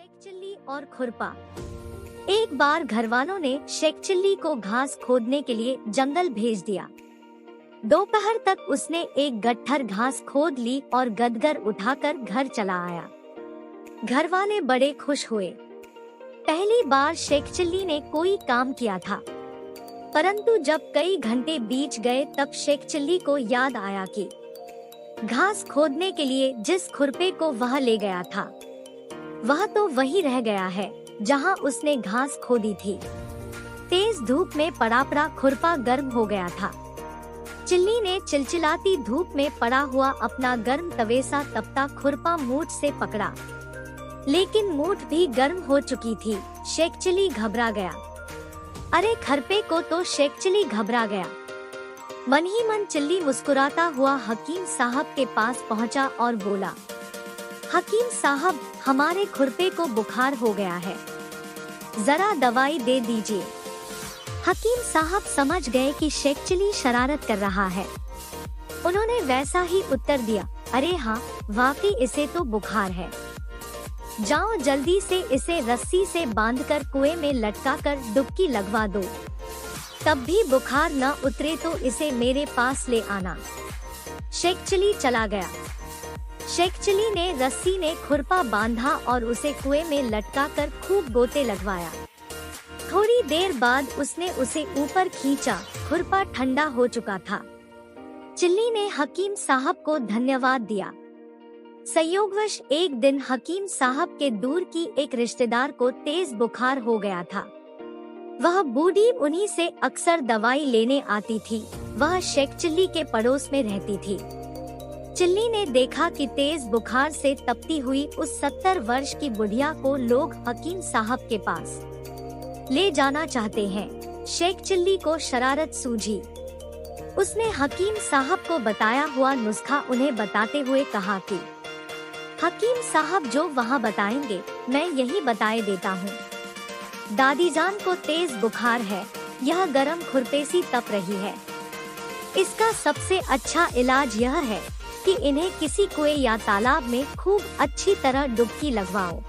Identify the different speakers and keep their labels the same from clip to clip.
Speaker 1: शेख-चिल्ली और खुरपा। एक बार घरवालों ने शेख-चिल्ली को घास खोदने के लिए जंगल भेज दिया। दोपहर तक उसने एक गट्ठर घास खोद ली और गदगर उठाकर घर चला आया। घरवाले बड़े खुश हुए। पहली बार शेख-चिल्ली ने कोई काम किया था, परंतु जब कई घंटे बीत गए तब शेख-चिल्ली को याद आया कि घास खोदने के लिए जिस खुरपे को वह ले गया था वह तो वही रह गया है जहां उसने घास खोदी थी। तेज धूप में पड़ा खुरपा गर्म हो गया था। चिल्ली ने चिलचिलाती धूप में पड़ा हुआ अपना गर्म तवे सा तपता खुरपा मूठ से पकड़ा, लेकिन मूठ भी गर्म हो चुकी थी। शेख-चिल्ली घबरा गया। अरे खरपे को तो शेख-चिल्ली घबरा गया। मन ही मन चिल्ली मुस्कुराता हुआ हकीम साहब के पास पहुंचा और बोला, हकीम साहब, हमारे खुरपे को बुखार हो गया है, जरा दवाई दे दीजिए। हकीम साहब समझ गए कि शेख-चिल्ली शरारत कर रहा है। उन्होंने वैसा ही उत्तर दिया, अरे हाँ, वाकई इसे तो बुखार है। जाओ जल्दी से इसे रस्सी से बांधकर कुएं में लटकाकर डुबकी लगवा दो। तब भी बुखार न उतरे तो इसे मेरे पास ले आना। शेख-चिल्ली चला गया। शेख-चिल्ली ने रस्सी ने खुरपा बांधा और उसे कुएं में लटकाकर खूब गोते लगवाया। थोड़ी देर बाद उसने उसे ऊपर खींचा। खुरपा ठंडा हो चुका था। चिल्ली ने हकीम साहब को धन्यवाद दिया। संयोगवश एक दिन हकीम साहब के दूर की एक रिश्तेदार को तेज बुखार हो गया था। वह बूढ़ी उन्हीं से अक्सर दवाई लेने आती थी। वह शेख-चिल्ली के पड़ोस में रहती थी। चिल्ली ने देखा कि तेज बुखार से तपती हुई उस 70 वर्ष की बुढ़िया को लोग हकीम साहब के पास ले जाना चाहते हैं। शेख-चिल्ली को शरारत सूझी। उसने हकीम साहब को बताया हुआ नुस्खा उन्हें बताते हुए कहा कि हकीम साहब जो वहाँ बताएंगे मैं यही बताए देता हूँ। दादी जान को तेज बुखार है, यह गर्म खुरपे सी तप रही है। इसका सबसे अच्छा इलाज यह है कि इन्हें किसी कुएं या तालाब में खूब अच्छी तरह डुबकी लगवाओ।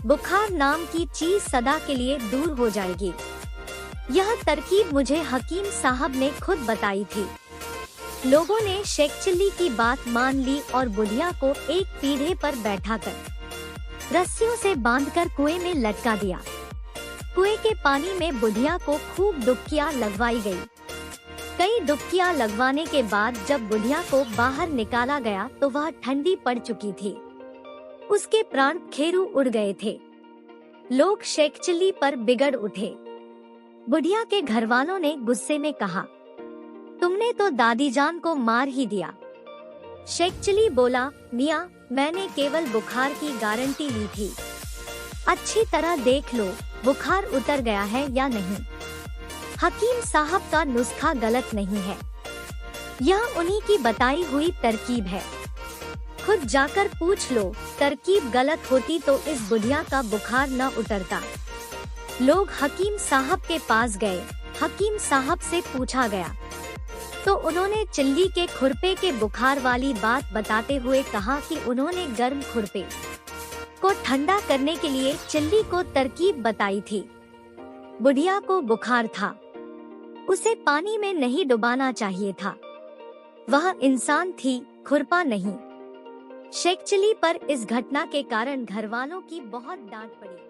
Speaker 1: बुखार नाम की चीज सदा के लिए दूर हो जाएगी। यह तरकीब मुझे हकीम साहब ने खुद बताई थी। लोगों ने शेख-चिल्ली की बात मान ली और बुढ़िया को एक पीढ़े पर बैठाकर रस्सियों से बांधकर कुएं में लटका दिया। कुएं के पानी में बुढ़िया को खूब डुबकियां लगवाई गई। कई डुबकियां लगवाने के बाद जब बुढ़िया को बाहर निकाला गया तो वह ठंडी पड़ चुकी थी। उसके प्राण खेरू उड़ गए थे। लोग शेख-चिल्ली पर बिगड़ उठे। बुढ़िया के घरवालों ने गुस्से में कहा, तुमने तो दादी जान को मार ही दिया। शेख-चिल्ली बोला, मियाँ, मैंने केवल बुखार की गारंटी ली थी। अच्छी तरह देख लो बुखार उतर गया है या नहीं। हकीम साहब का नुस्खा गलत नहीं है, यह उन्हीं की बताई हुई तरकीब है। खुद जाकर पूछ लो, तरकीब गलत होती तो इस बुढ़िया का बुखार न उतरता। लोग हकीम साहब के पास गए। हकीम साहब से पूछा गया तो उन्होंने चिल्ली के खुरपे के बुखार वाली बात बताते हुए कहा कि उन्होंने गर्म खुरपे को ठंडा करने के लिए चिल्ली को तरकीब बताई थी। बुढ़िया को बुखार था, उसे पानी में नहीं डुबाना चाहिए था। वह इंसान थी, खुरपा नहीं। शेख-चिल्ली पर इस घटना के कारण घरवालों की बहुत डांट पड़ी।